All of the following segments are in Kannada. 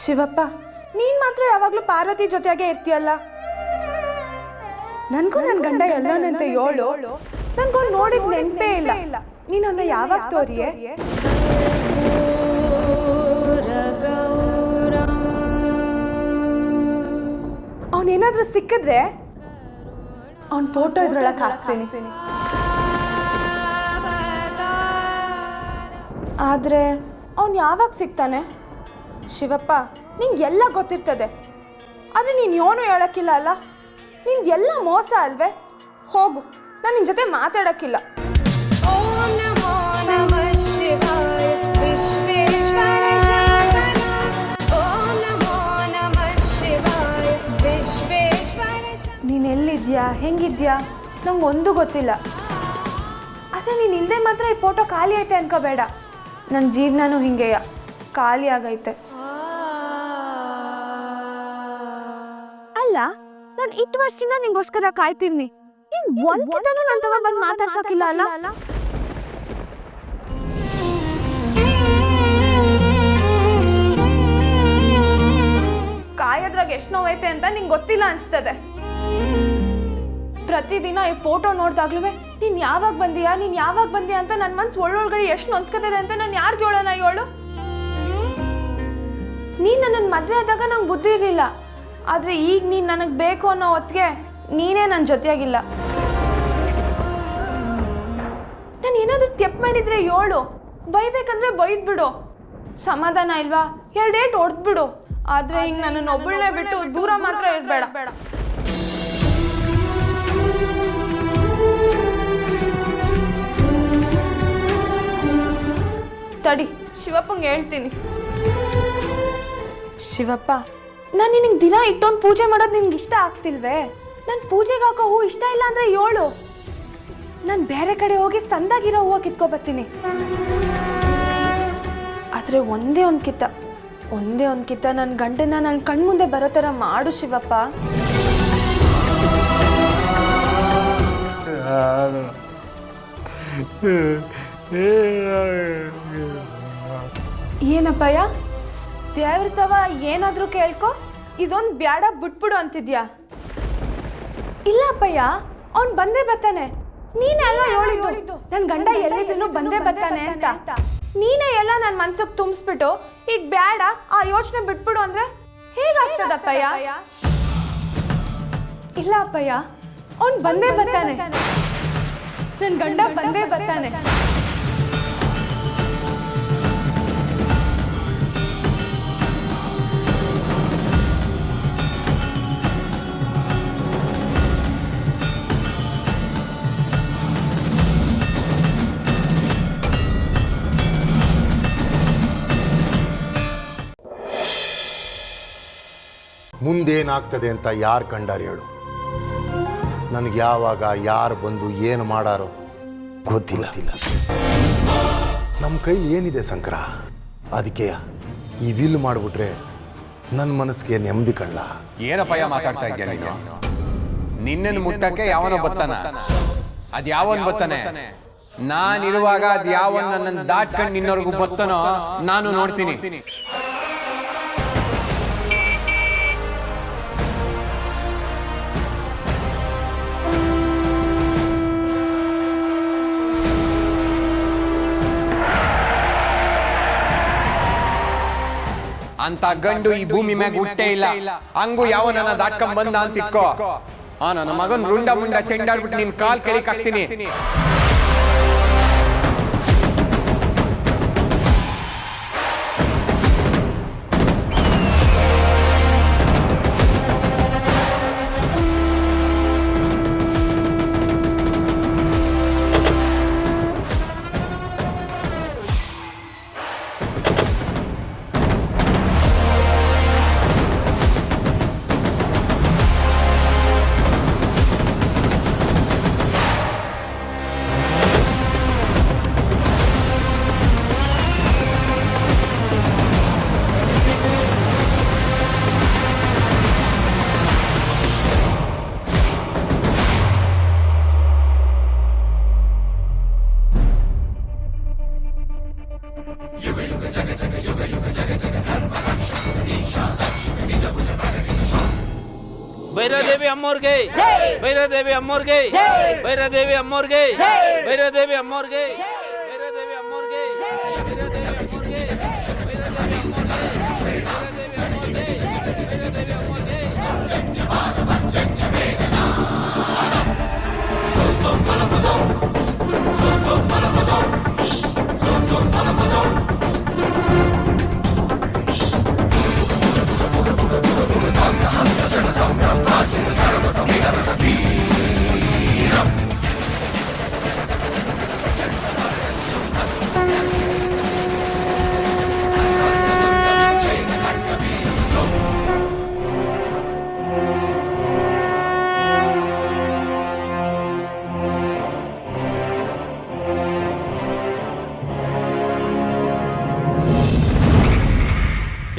ಶಿವಪ್ಪ, ನೀನ್ ಮಾತ್ರ ಯಾವಾಗ್ಲೂ ಪಾರ್ವತಿ ಜೊತೆಯಾಗೆ ಇರ್ತೀಯಲ್ಲ. ನನ್ಗೂ ನನ್ನ ಗಂಡ ಎಲ್ಲನಂತೆ ಏಳು, ನನ್ಗೂ ನೋಡಿದ್ ನೆನಪೇ ಇಲ್ಲ. ನೀನನ್ನ ಯಾವಾಗ ತೋರಿಯೇ? ಅವನೇನಾದ್ರೂ ಸಿಕ್ಕಿದ್ರೆ ಅವನ್ ಫೋಟೋ ಇದ್ರೊಳಗೆ ಹಾಕ್ತೀನಿ. ಆದ್ರೆ ಅವನ್ ಯಾವಾಗ ಸಿಗ್ತಾನೆ? ಶಿವಪ್ಪ, ನಿಂಗೆ ಎಲ್ಲ ಗೊತ್ತಿರ್ತದೆ, ಆದ್ರೆ ನೀನು ಏನೂ ಹೇಳಕ್ಕಿಲ್ಲ ಅಲ್ಲ. ನಿಂದು ಎಲ್ಲ ಮೋಸ ಅಲ್ವೇ? ಹೋಗು, ನಾನು ನಿನ್ನ ಜೊತೆ ಮಾತಾಡಕ್ಕಿಲ್ಲ. ನೀನು ಎಲ್ಲಿದ್ಯಾ, ಹೆಂಗಿದ್ಯಾ ನಂಗೆ ಒಂದು ಗೊತ್ತಿಲ್ಲ. ಆದರೆ ನೀನು ಇಲ್ಲದೆ ಮಾತ್ರ ಈ ಫೋಟೋ ಖಾಲಿ ಐತೆ ಅನ್ಕೋಬೇಡ. ನನ್ನ ಜೀವನನೂ ಹಿಂಗೆಯ ಖಾಲಿ ಆಗೈತೆ. ಅಲ್ಲ, ನಾನು ಇಷ್ಟು ವರ್ಷದಿಂದ ನಿಂಗೋಸ್ಕರ ಕಾಯ್ತೀನಿ. ನೀನು ಒಂದಿನೂ ನನ್ನ ತಗೊಂಡು ಬಂದು ಮಾತಾಡ್ಸೋಕಿಲ್ಲ ಅಲ್ಲ? ಕಾಯೋದ್ರಾಗ ಎಷ್ಟು ನೋವೈತೆ ಅಂತ ನಿಂಗೆ ಗೊತ್ತಿಲ್ಲ ಅನಿಸ್ತದೆ. ಪ್ರತಿದಿನ ಈ ಫೋಟೋ ನೋಡಿದಾಗ್ಲೂ ನೀನು ಯಾವಾಗ ಬಂದೀಯಾ ಅಂತ ನನ್ನ ಮನ್ಸು ಒಳ್ಳೊಳಗಡೆ ಎಷ್ಟು ನೊಂದ್ಕತಿದೆ ಅಂತ ನಾನು ಯಾರಿಗೆ ಹೇಳೋಣ ಹೇಳು? ನೀನು ನನ್ನ ಮದುವೆ ಆದಾಗ ನಂಗೆ ಬುದ್ಧಿ ಇರಲಿಲ್ಲ, ಆದರೆ ಈಗ ನೀನು ನನಗೆ ಬೇಕು ಅನ್ನೋ ಹೊತ್ತಿಗೆ ನೀನೇ ನನ್ನ ಜೊತೆಯಾಗಿಲ್ಲ. ನಾನು ಏನಾದರೂ ತೆಪ್ಪು ಮಾಡಿದರೆ ಹೇಳು, ಬೈಬೇಕಂದ್ರೆ ಬೈದ್ಬಿಡು. ಸಮಾಧಾನ ಇಲ್ವಾ? ಎರಡೇಟು ಹೊಡೆದ್ಬಿಡು. ಆದರೆ ಹಿಂಗೆ ನನ್ನನ್ನು ಒಬ್ಬಳನ್ನೇ ಬಿಟ್ಟು ದೂರ ಮಾತ್ರ ಇರಬೇಡ. ತಡಿ, ಶಿವಪ್ಪಂಗೆ ಹೇಳ್ತೀನಿ. ಶಿವಪ್ಪ, ನಾನು ನಿನಗೆ ದಿನ ಇಟ್ಟೊಂದು ಪೂಜೆ ಮಾಡೋದು ನಿನ್ಗೆ ಇಷ್ಟ ಆಗ್ತಿಲ್ವೇ? ನಾನು ಪೂಜೆಗೆ ಹಾಕೋ ಹೂ ಇಷ್ಟ ಇಲ್ಲ ಅಂದರೆ ಹೇಳು, ನಾನು ಬೇರೆ ಕಡೆ ಹೋಗಿ ಸಂದಾಗಿರೋ ಹೂವು ಕಿತ್ಕೊಬತ್ತೀನಿ. ಆದರೆ ಒಂದೇ ಒಂದು ಕಿತ್ತ ನನ್ನ ಗಂಡನ ನನ್ನ ಕಣ್ಮುಂದೆ ಬರೋ ಥರ ಮಾಡು ಶಿವಪ್ಪ. ಏನಪ್ಪಯ್ಯ, ದೇವ್ರತವ ಏನಾದರೂ ಕೇಳ್ಕೊ, ಇದೊಂದು ಬ್ಯಾಡ ಬಿಟ್ಬಿಡು ಅಂತಿದ್ಯಾ? ಇಲ್ಲ ಅಪ್ಪಯ್ಯ, ಅವ್ನು ಬಂದೇ ಬರ್ತಾನೆ. ನೀನೇ ಅಲ್ವಾ ಹೇಳಿದ್ದು ನನ್ನ ಗಂಡ ಎಲ್ಲಿದ್ರು ಬಂದೇ ಬರ್ತಾನೆ ಅಂತ. ನೀನೇ ಎಲ್ಲ ನನ್ನ ಮನ್ಸಿಗೆ ತುಂಬಿಸ್ಬಿಟ್ಟು ಈಗ ಬ್ಯಾಡ ಆ ಯೋಚನೆ ಬಿಟ್ಬಿಡು ಅಂದ್ರೆ ಹೇಗಾಗ್ತದಪ್ಪಯ್ಯ? ಇಲ್ಲ ಅಪ್ಪಯ್ಯ, ಅವ್ನು ಬಂದೇ ಬರ್ತಾನೆ. ನನ್ನ ಗಂಡ ಬಂದೇ ಬರ್ತಾನೆ. ಮುಂದೇನಾಗ್ತದೆ ಅಂತ ಯಾರು ಕಂಡಾರು ಹೇಳು? ನನಗೆ ಯಾವಾಗ ಯಾರು ಬಂದು ಏನು ಮಾಡಾರೋ ಗೊತ್ತಿಲ್ಲ. ನಮ್ಮ ಕೈಲಿ ಏನಿದೆ ಶಂಕರ? ಅದಕ್ಕೆ ಈ ವಿಲ್ ಮಾಡಿಬಿಟ್ರೆ ನನ್ನ ಮನಸ್ಸಿಗೆ ನೆಮ್ಮದಿ ಕಳ್ಳ. ಏನಪ್ಪಯ್ಯ ಮಾತಾಡ್ತಾ ಇದ್ಯಾ ನೀನು? ನಿನ್ನನ್ನು ಮುಟ್ಟಕ್ಕೆ ಯಾವನೋ ಬರ್ತಾನ? ಅದು ಯಾವನ್ ಬರ್ತಾನೆ? ನಾನಿರುವಾಗ ಅದು ಯಾವನ್ ನನ್ನನ್ನು ದಾಟ್ಕೊಂಡು ನಿನ್ನವರೆಗೂ ಬರ್ತಾನೋ ನಾನು ನೋಡ್ತೀನಿ. ಅಂತ ಗಂಡು ಈ ಭೂಮಿ ಮ್ಯಾಗ ಹುಟ್ಟೇ ಇಲ್ಲ. ಹಂಗು ಯಾವ ನನ್ನ ದಾಟ್ಕೊಂಡ್ ಬಂದ ಅಂತ ಇಟ್ಕೋ. ನನ್ನ ಮಗನ್ ರುಂಡ ಮುಂಡ ಚೆಂಡಾಡ್ಬಿಟ್ಟು ನಿನ್ ಕಾಲ್ ಕೆಳಿಕ್ ಹಾಕ್ತೀನಿ. ಭೈರದೇವಿ ಅಮ್ಮೋರ್ಗೆ ಭೈರದೇವಿ ಅಮ್ಮೋರ್ಗೆ ಭೈರದೇವಿ ಅಮ್ಮೋರ್ಗೆ ಭೈರದೇವಿ ಅಮ್ಮೋರ್ಗೆ ಭೈರದೇವಿ ಅಮ್ಮೋರ್ಗೆ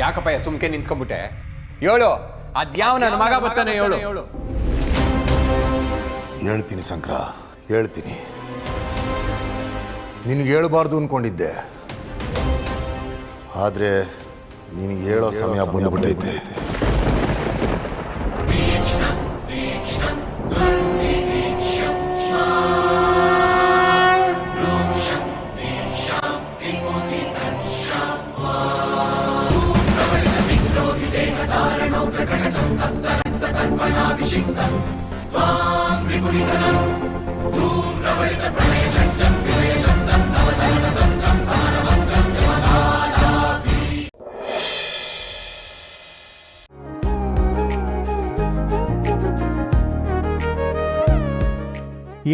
ಯಾಕಪ್ಪಯ್ಯ ಸುಮ್ಕೆ ನಿಂತ್ಕೊಂಡ್ಬಿಟ್ಟೆ? ಹೇಳು, ಅದ್ಯಾವ ನನ್ನ ಮಗ ಬರ್ತಾನೆ ಹೇಳು. ಹೇಳ್ತೀನಿ ಶಂಕರ, ಹೇಳ್ತೀನಿ. ನಿನಗೆ ಹೇಳಬಾರ್ದು ಅಂದ್ಕೊಂಡಿದ್ದೆ, ಆದರೆ ನಿನಗೆ ಹೇಳೋ ಸಮಯ ಬಂದುಬಿಟ್ಟೈತೆ.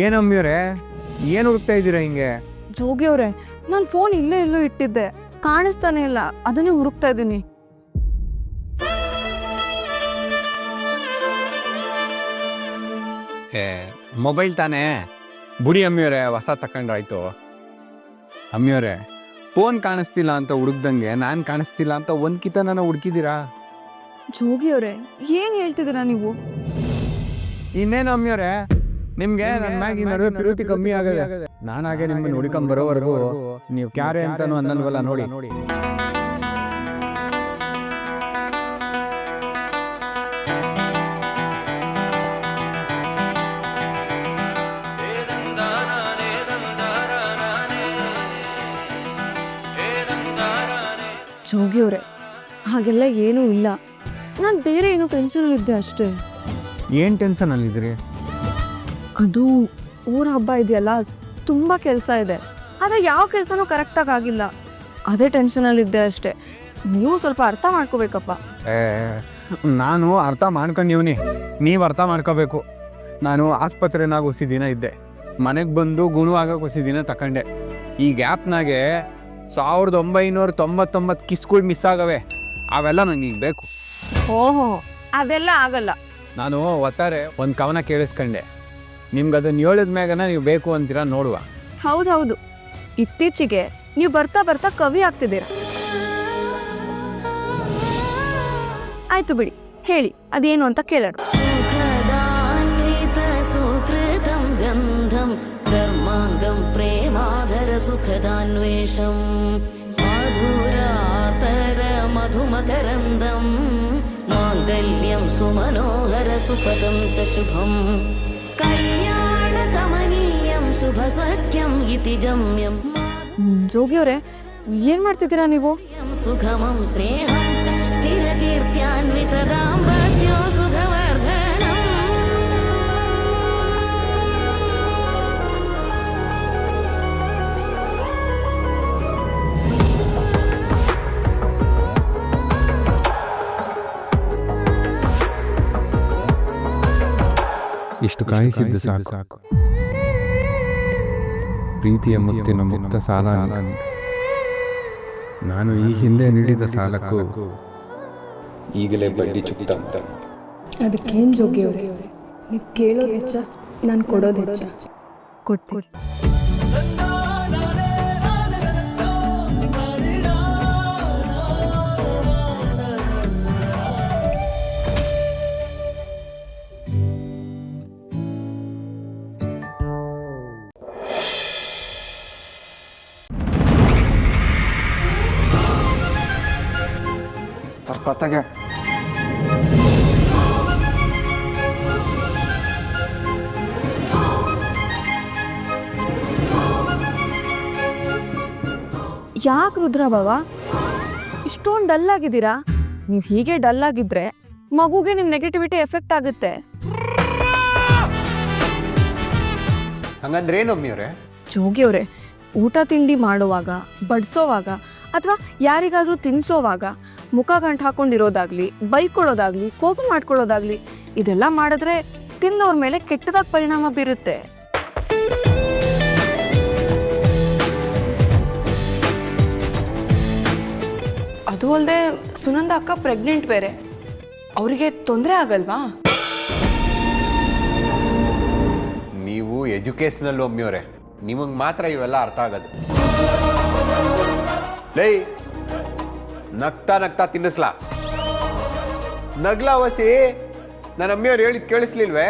ಏನಮ್ಮಿವ್ರೆ, ಏನು ಹುಡುಕ್ತಾ ಇದ್ದೀರಾ ಹಿಂಗೆ? ಜೋಗಿ ಅವ್ರೆ, ನಾನು ಫೋನ್ ಇಲ್ಲೇ ಎಲ್ಲೋ ಇಟ್ಟಿದ್ದೆ, ಕಾಣಿಸ್ತಾನೆ ಇಲ್ಲ, ಅದನ್ನೇ ಹುಡುಕ್ತಾ ಇದ್ದೀನಿ. ಮೊಬೈಲ್ ತಾನೇ ಬುಡಿ ಅಮ್ಮಿಯವರೇ, ಹೊಸ ತಕೊಂಡ್ರಾಯ್ತು. ಅಮ್ಮಿಯವರೇ, ಫೋನ್ ಕಾಣಿಸ್ತಿಲ್ಲ ಅಂತ ಹುಡುಕ್ದಂಗೆ ನಾನು ಕಾಣಿಸ್ತಿಲ್ಲ ಅಂತ ಒಂದು ಕಿತನ ಹುಡುಕಿದ್ದೀರಾ? ಜೋಗಿ ಅವ್ರೆ, ಏನ್ ಹೇಳ್ತಿದ್ದೀರಾ ನೀವು? ಇನ್ನೇನು ಅಮ್ಮಿಯವರೇ, ನಿಮ್ಗೆ ನನ್ನ ಮ್ಯಾಗ ಈ ನಡುವೆ ಪ್ರೀತಿ ಕಮ್ಮಿ ಆಗದೆ. ನಾನಾಗೆ ನಿಮ್ಮನ್ನು ಹುಡುಕೊಂಡ್ ಬರೋವರೆಗೂ ನೀವು ಕ್ಯಾರೆ ಅಂತಾನು ಅನ್ನಲ್ವಲ್ಲ ನೋಡಿ. ಜೋಗಿ ಅವ್ರೆ, ಹಾಗೆಲ್ಲ ಏನೂ ಇಲ್ಲ, ನಾನು ಬೇರೆ ಏನೋ ಟೆನ್ಷನಲ್ಲಿದ್ದೆ ಅಷ್ಟೇ. ಏನು ಟೆನ್ಷನಲ್ಲಿದ್ದೀರಿ? ಅದು ಊರ ಹಬ್ಬ ಇದೆಯಲ್ಲ, ತುಂಬ ಕೆಲಸ ಇದೆ, ಆದರೆ ಯಾವ ಕೆಲಸನೂ ಕರೆಕ್ಟಾಗಿ ಆಗಿಲ್ಲ, ಅದೇ ಟೆನ್ಷನಲ್ಲಿದ್ದೆ ಅಷ್ಟೇ. ನೀವು ಸ್ವಲ್ಪ ಅರ್ಥ ಮಾಡ್ಕೋಬೇಕಪ್ಪ. ನಾನು ಅರ್ಥ ಮಾಡ್ಕೊಂಡಿವ್ನಿ, ನೀವು ಅರ್ಥ ಮಾಡ್ಕೋಬೇಕು. ನಾನು ಆಸ್ಪತ್ರೆನಾಗ ಹೊಸಿ ದಿನ ಇದ್ದೆ, ಮನೆಗೆ ಬಂದು ಗುಣವಾಗಕ್ಕೆ ಹೊಸಿ ದಿನ ತಗೊಂಡೆ. ಈ ಗ್ಯಾಪ್ನಾಗೆ 1999 ಕಿಸ್ಗಳು ಮಿಸ್ ಆಗವೆ, ಅವೆಲ್ಲ ನಂಗೆ ಈಗ ಬೇಕು. ಓಹೋ, ಅದೆಲ್ಲ ಆಗಲ್ಲ. ನಾನು ಒತ್ತಾರೆ ಒಂದು ಕವನ ಕೇಳಿಸ್ಕೊಂಡೆ, ನಿಮ್ಗೆ ಅದನ್ನು ಹೇಳಿದ ಮ್ಯಾಗನ ನೀವು ಬೇಕು ಅಂತೀರಾ ನೋಡುವ. ಹೌದೌದು, ಇತ್ತೀಚೆಗೆ ನೀವು ಬರ್ತಾ ಬರ್ತಾ ಕವಿ ಆಗ್ತಿದ್ದೀರ. ಆಯ್ತು ಬಿಡಿ, ಹೇಳಿ ಅದೇನು ಅಂತ ಕೇಳೋಣ. ಸುಕೃತಂ ಗಂಧಂ ಧರ್ಮಾಂಗಂ ಪ್ರೇಮಾಧರ ಸುಖದಾನ್ವೇಷಂ ಮಧುರಾತರ ಮಧುಮಕರಂದಂ ಮಾಂಗಲ್ಯಂ ಸುಮನೋಹರ ಸುಪದಂ ಚ ಶುಭಂ ಕಲ್ಯಾಣ ಕಮನೀಯಂ ಶುಭ ಸಖ್ಯಂ ಇತಿ ಗಮ್ಯಂ. ಜೋಗಿ ಅವರೇ, ಏನ್ ಮಾಡ್ತಿದ್ದೀರಾ ನೀವು? ಸುಖಮಂ ಸ್ನೇಹಂ ಚ ಸ್ಥಿರ ಕೀರ್ತ್ಯಾನ್ವಿತ ದಾಂಪತ್ಯೋ ಸುಖವರ್ಧನಂ. ಇಷ್ಟು ಕಾಯಿಸಿದ್ದು ಸಾಕು. ಪ್ರೀತಿಯ ಮುತ್ತಿನ ಮುಕ್ತ ಸಾಲ. ನಾನು ಈ ಹಿಂದೆ ನೀಡಿದ ಸಾಲಕ್ಕೂ ಈಗಲೇ ಬಡ್ಡಿ ಚುಕ್ತ. ಅದಕ್ಕೇನು ಜೋಗಿ ಅವರೇ, ನೀವು ಕೇಳೋದು ಹೆಚ್ಚ, ನಾನು ಕೊಡೋದು ಹೆಚ್ಚ? ಕೊಡ್ತೀನಿ. ಸರ್ ಪತ್ತಾಗೆ ಯಾಕೆ ರುದ್ರ ಬಾವ ಇಷ್ಟೊಂದು ಡಲ್ ಆಗಿದ್ದೀರಾ? ನೀವು ಹೀಗೆ ಡಲ್ ಆಗಿದ್ರೆ ಮಗುಗೆ ನಿಮ್ಮ ನೆಗೆಟಿವಿಟಿ ಎಫೆಕ್ಟ್ ಆಗುತ್ತೆ. ಹಂಗಂದ್ರೆ ಏನು ಅಮ್ಮಿಯವ್ರೆ? ಜೋಗಿ ಅವರೇ, ಊಟ ತಿಂಡಿ ಮಾಡುವಾಗ, ಬಡಿಸೋವಾಗ ಅಥವಾ ಯಾರಿಗಾದ್ರೂ ತಿನ್ಸೋವಾಗ ಮುಖ ಗಂಟು ಹಾಕೊಂಡಿರೋದಾಗ್ಲಿ, ಬೈಕೊಳ್ಳೋದಾಗ್ಲಿ, ಕೋಪ ಮಾಡ್ಕೊಳ್ಳೋದಾಗ್ಲಿ ಇದೆಲ್ಲ ಮಾಡಿದ್ರೆ ತಿನ್ನೋರ ಮೇಲೆ ಕೆಟ್ಟದಾಗಿ ಪರಿಣಾಮ ಬೀರುತ್ತೆ. ಅದು ಅಲ್ಲದೆ ಸುನಂದ ಅಕ್ಕ ಪ್ರೆಗ್ನೆಂಟ್ ಬೇರೆ, ಅವರಿಗೆ ತೊಂದರೆ ಆಗಲ್ವಾ? ನೀವು ಎಜುಕೇಶನಲ್ ಒಮ್ಮಿಯವ್ರೆ, ನಿಮಗೆ ಮಾತ್ರ ಇವೆಲ್ಲ ಅರ್ಥ ಆಗೋದು. ಲೈ ನಗ್ತಾ ನಗ್ತಾ ತಿನ್ನಿಸ್ಲಾ? ನಗ್ಲಾ ವಸಿ? ನನ್ನ ಅಮ್ಮಿಯವ್ರು ಹೇಳಿದ್ ಕೇಳಿಸ್ಲಿಲ್ವೇ?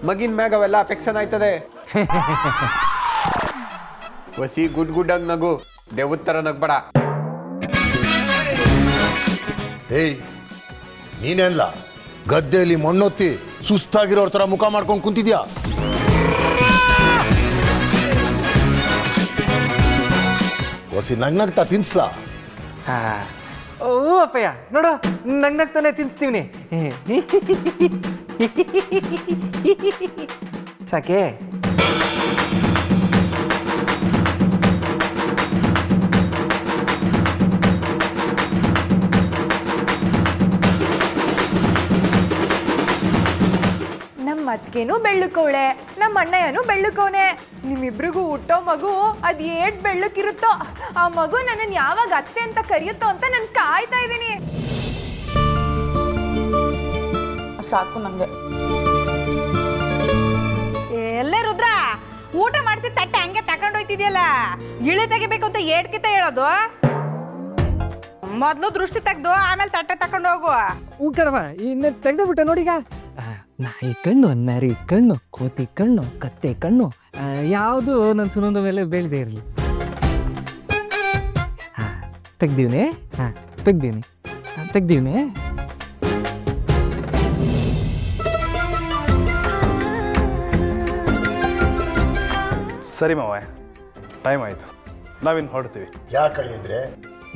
ಮಗಿನ ಮ್ಯಾಗ ಅವೆಲ್ಲ ಅಫೆಕ್ಷನ್ ಆಯ್ತದೆ. ವಸಿ ಗುಡ್ ಗುಡ್ ಆಗಿ ನಗು, ದೇವದ ಥರ ನಗ್ಬೇಡ. ಏಯ್ ನೀನೇನ್ಲ ಗದ್ದೆಯಲ್ಲಿ ಮಣ್ಣೊತ್ತಿ ಸುಸ್ತಾಗಿರೋರ್ ಥರ ಮುಖ ಮಾಡ್ಕೊಂಡು ಕುಂತಿದ್ಯಾ? ಹೊಸಿ ನಗ್ನಗ್ತಾ ತಿನ್ಸ್ಲಾ? ಓ ಅಪ್ಪಯ್ಯ ನೋಡು, ನಗ್ನಗ್ತಾನೆ ತಿನ್ಸ್ತೀವಿ. ಸಾಕೆ? ನಮ್ಮ ಅತ್ತಿಗೆನೂ ಬೆಳ್ಳಕವಳೆ, ನಮ್ಮ ಅಣ್ಣಯ್ಯನೂ ಬೆಳ್ಳಕವನೆ. ನಿಮ್ಮಿಬ್ರಿಗೂ ಹುಟ್ಟೋ ಮಗು ಅದು ಏಟ್ ಬೆಳ್ಳಕ್ಕಿರುತ್ತೋ ಆ ಮಗು ನನ್ನನ್ನು ಯಾವಾಗ ಅತ್ತೆ ಅಂತ ಕರೆಯುತ್ತೋ ಅಂತ ನಾನು ಕಾಯ್ತಾ ಇದ್ದೀನಿ. ಸಾಕು ನಂಗೆ. ಎಲ್ಲೇ ರುದ್ರ, ಊಟ ಮಾಡಿಸಿ ತಟ್ಟೆ ಹಂಗೆ ತಗೊಂಡೋಯ್ತಿದ್ಯಲ್ಲ, ಇಳಿ ತೆಗಿಬೇಕು ಅಂತ ಏಟ್ಕಿತ ಹೇಳೋದು? ಮೊದ್ಲು ದೃಷ್ಟಿ ತೆಗ್ದು ಆಮೇಲೆ ತಟ್ಟೆ ತಕೊಂಡು ಹೋಗುವ. ಕಣವ ಇನ್ನು ತೆಗ್ದುಬಿಟ್ಟೆ ನೋಡೀಗ. ನಾಯಿ ಕಣ್ಣು, ನರಿ ಕಣ್ಣು, ಕೋತಿ ಕಣ್ಣು, ಕತ್ತೆ ಕಣ್ಣು ಯಾವುದು ನನ್ನ ಸುನಂದ ಮೇಲೆ ಬೀಳದೆ ಇರಲಿ. ತೆಗ್ದೀವ್ನಿ. ತೆಗ್ದೀವ್ನಿ. ಸರಿ ಮಾವ, ಟೈಮ್ ಆಯಿತು, ನಾವಿನ್ನು ಹೊರಡ್ತೀವಿ. ಯಾಕಳಿ ಅಂದರೆ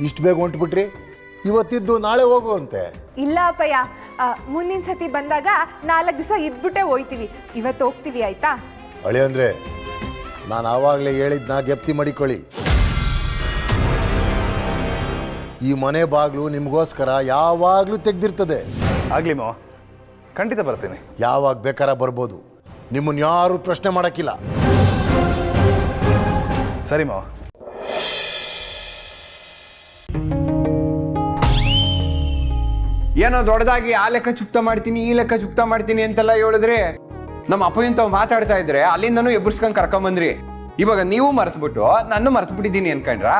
ಇಷ್ಟು ಬೇಗ ಹೊಂಟ್ಬಿಟ್ರಿ? ಇವತ್ತಿದ್ದು ನಾಳೆ ಹೋಗುವಂತೆ. ಇಲ್ಲ ಅಪ್ಪಯ್ಯ, ಮುಂದಿನ ಸತಿ ಬಂದಾಗ 4 ದಿವಸ ಇದ್ಬಿಟ್ಟೆ ಹೋಯ್ತೀವಿ. ಇವತ್ತು ಹೋಗ್ತೀವಿ ಆಯ್ತಾ? ಅಳಿ ಅಂದರೆ ನಾನು ಆವಾಗಲೇ ಹೇಳಿದ್ನ ಗೆಪ್ತಿ ಮಾಡಿಕೊಳ್ಳಿ. ಈ ಮನೆ ಬಾಗಿಲು ನಿಮಗೋಸ್ಕರ ಯಾವಾಗಲೂ ತೆಗ್ದಿರ್ತದೆ. ಆಗಲಿ ಮಾವ, ಖಂಡಿತ ಬರ್ತೀನಿ. ಯಾವಾಗ ಬೇಕಾರ ಬರ್ಬೋದು, ನಿಮ್ಮನ್ನು ಯಾರು ಪ್ರಶ್ನೆ ಮಾಡೋಕ್ಕಿಲ್ಲ. ಸರಿ ಮಾವ. ಏನೋ ದೊಡ್ಡದಾಗಿ ಆ ಲೆಕ್ಕ ಚುಕ್ತ ಮಾಡ್ತೀನಿ, ಈ ಲೆಕ್ಕ ಚುಕ್ತ ಮಾಡ್ತೀನಿ ಅಂತೆಲ್ಲ ಹೇಳಿದ್ರೆ ನಮ್ಮ ಅಪ್ಪಯ್ಯಂತ ಮಾತಾಡ್ತಾ ಇದ್ರೆ ಅಲ್ಲಿಂದನೂ ಎಬ್ಬರ್ಸ್ಕೊಂಡು ಕರ್ಕೊಂಬಂದ್ರಿ. ಇವಾಗ ನೀವು ಮರೆತುಬಿಟ್ಟು ನಾನು ಮರೆತು ಬಿಟ್ಟಿದ್ದೀನಿ ಅನ್ಕೊಂಡ್ರಾ?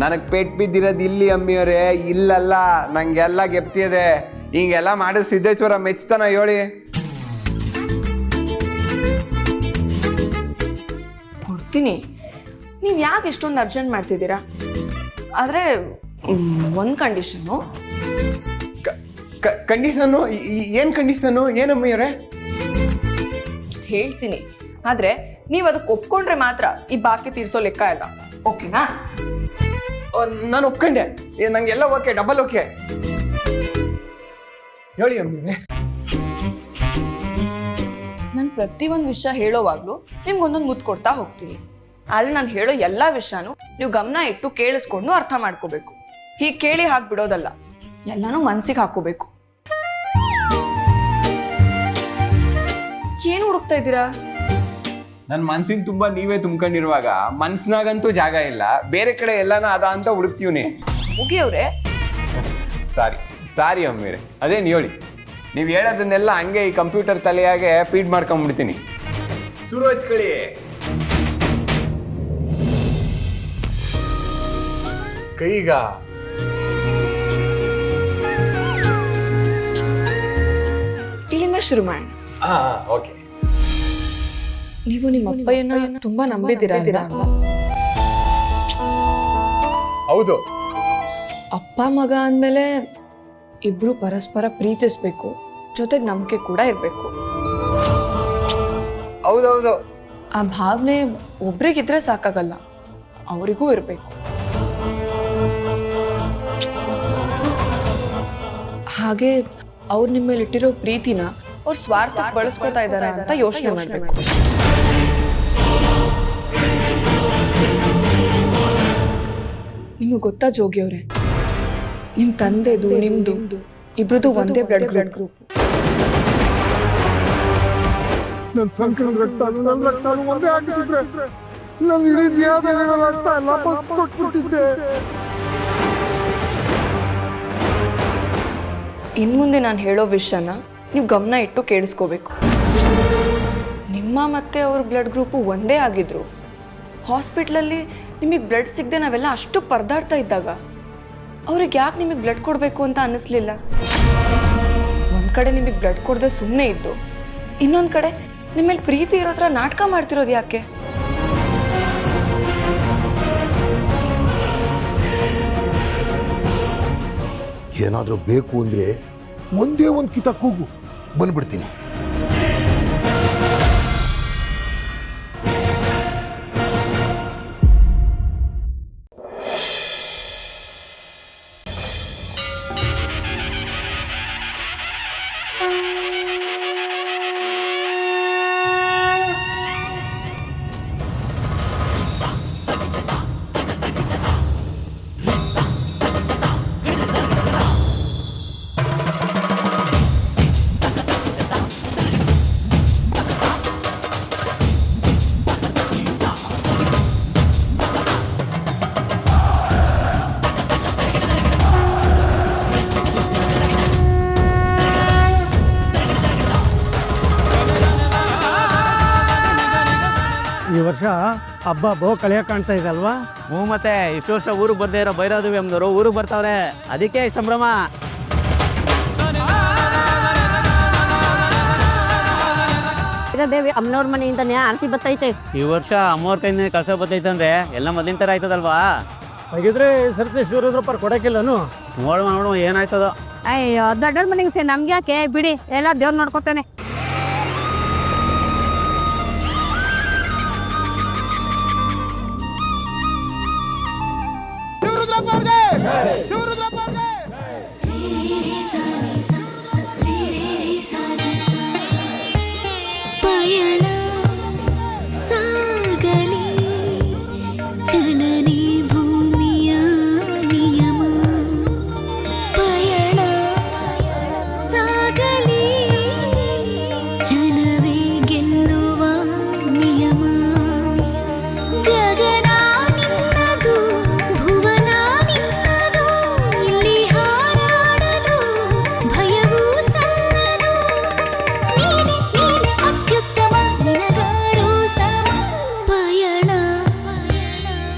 ನನಗೆ ಪೇಟ್ ಬಿದ್ದಿರೋದು ಇಲ್ಲಿ ಅಮ್ಮಿಯವರೇ, ಇಲ್ಲಲ್ಲ. ನಂಗೆಲ್ಲ ಗೆಪ್ತಿದೆ. ಹಿಂಗೆಲ್ಲ ಮಾಡಿದ ಸಿದ್ದೇಶ್ವರ ಮೆಚ್ತಾನ ಹೇಳಿ? ಕೊಡ್ತೀನಿ. ನೀವು ಯಾಕೆ ಇಷ್ಟೊಂದು ಅರ್ಜೆಂಟ್ ಮಾಡ್ತಿದ್ದೀರಾ? ಆದರೆ ಒಂದು ಕಂಡೀಷನ್ನು. ಕಂಡೀಷನ್ನು? ಏನು ಕಂಡೀಷನ್ನು? ಏನಮ್ಮಿಯವರೇ? ಹೇಳ್ತೀನಿ, ಆದರೆ ನೀವು ಅದಕ್ಕೆ ಒಪ್ಕೊಂಡ್ರೆ ಮಾತ್ರ ಈ ಬಾಕಿ ತೀರಿಸೋ ಲೆಕ್ಕ ಇಲ್ಲ. ಓಕೆನಾ? ನಾನು ಒಪ್ಕೊಂಡೆ. ನಂಗೆಲ್ಲ ಓಕೆ, ಡಬಲ್ ಓಕೆ. ಹೇಳಿ ಅಮ್ಮಿಯವರೇ. ನಾನು ಪ್ರತಿಯೊಂದು ವಿಷಯ ಹೇಳೋವಾಗಲೂ ನಿಮ್ಗೊಂದೊಂದು ಮುತ್ತು ಕೊಡ್ತಾ ಹೋಗ್ತೀನಿ. ಆದರೆ ನಾನು ಹೇಳೋ ಎಲ್ಲ ವಿಷಯನೂ ನೀವು ಗಮನ ಇಟ್ಟು ಕೇಳಿಸ್ಕೊಂಡು ಅರ್ಥ ಮಾಡ್ಕೋಬೇಕು. ಹೀಗೆ ಕೇಳಿ ಹಾಕ್ಬಿಡೋದಲ್ಲ, ಎಲ್ಲನೂ ಮನ್ಸಿಗೆ ಹಾಕೋಬೇಕು. ಏನು ಹುಡುಕ್ತಾ ಇದ್ದೀರಾ? ನನ್ನ ಮನ್ಸಿನ ತುಂಬಾ ನೀವೇ ತುಂಬ್ಕೊಂಡಿರುವಾಗ ಮನ್ಸಿನಾಗಂತೂ ಜಾಗ ಇಲ್ಲ. ಬೇರೆ ಕಡೆ ಎಲ್ಲಾನ ಅದ ಅಂತ ಹುಡುಕ್ತೀವ್ನಿ. ಮುಗಿಯವ್ರೆ. ಸಾರಿ ಅಮ್ಮಿಯವರೇ, ಅದೇನು ಹೇಳಿ. ನೀವು ಹೇಳೋದನ್ನೆಲ್ಲ ಹಂಗೆ ಈ ಕಂಪ್ಯೂಟರ್ ತಲೆಯಾಗೆ ಫೀಡ್ ಮಾಡ್ಕೊಂಡ್ಬಿಡ್ತೀನಿ. ಶುರು ಹಚ್ಕೊಳ್ಳಿ. ಕೈಗ ಇಲ್ಲಿಂದ ಶುರು ಮಾಡೋಣ. ಓಕೆ. ನೀವು ನಿಮ್ಮ ಅಪ್ಪಯ್ಯನ ತುಂಬಾ ನಂಬಿದ್ದೀರಾ? ಹೌದು. ಅಪ್ಪ ಮಗ ಅಂದಮೇಲೆ ಇಬ್ರು ಪರಸ್ಪರ ಪ್ರೀತಿಸ್ಬೇಕು, ಜೊತೆಗೆ ನಂಬಿಕೆ ಕೂಡ ಇರಬೇಕು. ಹೌದೌದು. ಆ ಭಾವನೆ ಒಬ್ರಿಗಿದ್ರೆ ಸಾಕಾಗಲ್ಲ, ಅವರಿಗೂ ಇರಬೇಕು. ಹಾಗೆ ಅವ್ರು ನಿಮ್ಮ ಮೇಲೆ ಇಟ್ಟಿರೋ ಪ್ರೀತಿನ ಅವ್ರ ಸ್ವಾರ್ಥಕ್ಕೆ ಬಳಸ್ಕೊತಾ ಇದ್ದಾರೆ ಅಂತ ಯೋಚನೆ ಮಾಡಬೇಕು. ನಿಮಗೆ ಗೊತ್ತಾ ಜೋಗಿ ಅವರೇ, ನಿಮ್ಮ ತಂದೆದು ನಿಮ್ದು ಇಬ್ರದ್ದು ಒಂದೇ ಬ್ಲಡ್ ಗ್ರೂಪ್. ನನ್ನ ಸಂಕಲನ ರಕ್ತ ನನ್ನ ರಕ್ತ ಒಂದೇ ಆಗಿದ್ರೆ ನನ್ನ ಇಡೀ ದೇಹದಲ್ಲಿರೋ ರಕ್ತ ಎಲ್ಲ ಕೊಟ್ಬಿಟ್ಟಿದ್ದೆ. ಇನ್ಮುಂದೆ ನಾನು ಹೇಳೋ ವಿಷಯನ ನೀವು ಗಮನ ಇಟ್ಟು ಕೇಳಿಸ್ಕೋಬೇಕು. ನಿಮ್ಮ ಮತ್ತೆ ಅವ್ರ ಬ್ಲಡ್ ಗ್ರೂಪು ಒಂದೇ ಆಗಿದ್ರು ಹಾಸ್ಪಿಟ್ಲಲ್ಲಿ ನಿಮಗೆ ಬ್ಲಡ್ ಸಿಗದೆ ನಾವೆಲ್ಲ ಅಷ್ಟು ಪರದಾಡ್ತಾ ಇದ್ದಾಗ ಅವ್ರಿಗೆ ಯಾಕೆ ನಿಮಗೆ ಬ್ಲಡ್ ಕೊಡಬೇಕು ಅಂತ ಅನ್ನಿಸ್ಲಿಲ್ಲ? ಒಂದು ಕಡೆ ನಿಮಗೆ ಬ್ಲಡ್ ಕೊಡದೆ ಸುಮ್ಮನೆ ಇದ್ದು, ಇನ್ನೊಂದು ಕಡೆ ನಿಮ್ಮಲ್ಲಿ ಪ್ರೀತಿ ಇರೋ ಥರ ನಾಟಕ ಮಾಡ್ತಿರೋದು ಯಾಕೆ? ಏನಾದರೂ ಬೇಕು ಅಂದರೆ ಒಂದೇ ಒಂದು ಕಿತ ಕೂಗು, ಬಂದ್ಬಿಡ್ತೀನಿ. ಈ ವರ್ಷ ಹಬ್ಬ ಬಹು ಕಳೆಯ ಕಾಣ್ತಾ ಇದೆ ಅಲ್ವಾ? ಮತ್ತೆ ಇಷ್ಟು ವರ್ಷ ಊರಿಗೆ ಬರ್ದೇ ಇರೋ ಭೈರದೇವಿ ಅಮ್ಮನವರು ಊರಿಗೆ ಬರ್ತಾವ್ರೆ, ಅದಕ್ಕೆ ಈ ಸಂಭ್ರಮ. ಭೈರದೇವಿ ಅಮ್ಮನವ್ರ ಮನೆಯಿಂದನೇ ಆರತಿ ಬರ್ತೈತೆ. ಈ ವರ್ಷ ಅಮ್ಮವ್ರ ಕೈಯಿಂದ ಕಳ್ಸ ಬರ್ತೈತಂದ್ರೆ ಎಲ್ಲ ಮೊದಲಿನ ಥರ ಆಯ್ತದಲ್ವಾ? ಹಾಗಿದ್ರೆ ಸರ್ತಿ ಶಿವರುದ್ರಪ್ಪ ಕೊಡಕ್ಕಿಲ್ಲನು? ನೋಡುವ ಏನಾಯ್ತದೋ. ಅಯ್ಯೋ ದೊಡ್ಡವ್ರ ಮನೆಗೆ ಸೇ ನಮ್ಗೆ ಯಾಕೆ ಬಿಡಿ, ಎಲ್ಲ ದೇವ್ರು ನೋಡ್ಕೊತಾನೆ. ಪಯಣ ಸಾಗಲಿ ಜನನಿ ಭೂಮಿಯ ನಿಯಮ, ಪಯಣ ಸಾಗಲಿ ಜನವೇ ಗೆಲ್ಲುವ ನಿಯಮ. ಗಗನ ನಿನ್ನದು, ಭುವನ ನಿನ್ನದು, ಇಲ್ಲಿ ಹಾರಾಡಲು ಭಯವೂ ಸಲ್ಲದು. ನೀನೆ ನೀನೆ ಅತ್ಯುತ್ತಮ, ನಿನಗಾರು ಸಮ. ಪಯಣ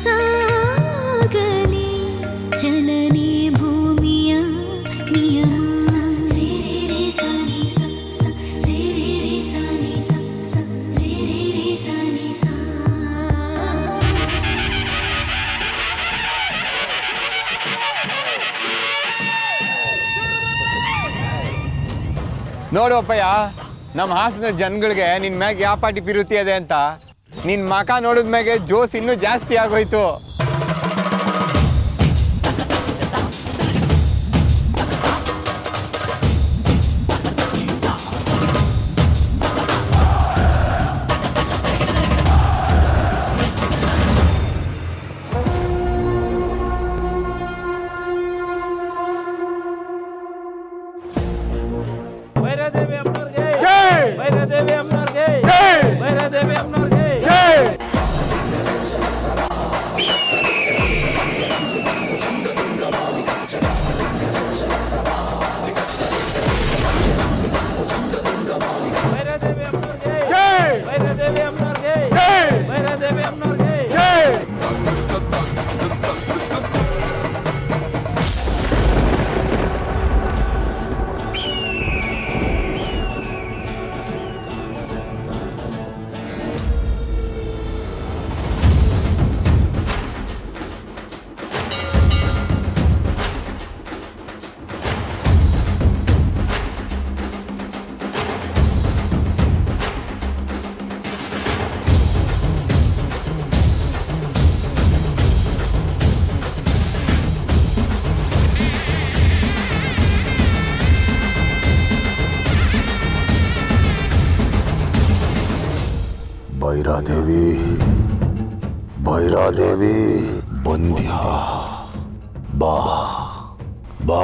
ಸಾಗಲಿ ಜನನಿ ಭೂಮಿಯ ನಿಯಮ. ರೇ ರೇ ಸನಿ ಸ ಸ, ರೇ ರೇ ಸನಿ ಸ ಸ, ರೇ ರೇ ಸನಿ ಸ. ನೋಡು ಅಪ್ಪಯ್ಯ, ನಮ್ಮ ಹಾಸನ ಜನಗಳಿಗೆ ನಿನ್ ಮ್ಯಾಗ ಯಾವ ಪಾಟಿ ಪಿರುತಿ ಇದೆ ಅಂತ. ನಿನ್ ಮಕ ನೋಡಿದ್ಮ್ಯಾಗೆ ಜೋಸ್ ಇನ್ನೂ ಜಾಸ್ತಿ ಆಗೋಯ್ತು. ಭೈರದೇವಿ ಅಮ್ಮನವ್ರಿಗೆ, ಭೈರದೇವಿ ಅಮ್ಮನವ್ರಿಗೆ, ಭೈರದೇವಿ ಅಮ್ಮನವ್ರಿಗೆ. ಭೈರಾದೇವಿ ಭೈರಾದೇವಿ ಬಂದ್ಯಾ ಬಾ ಬಾ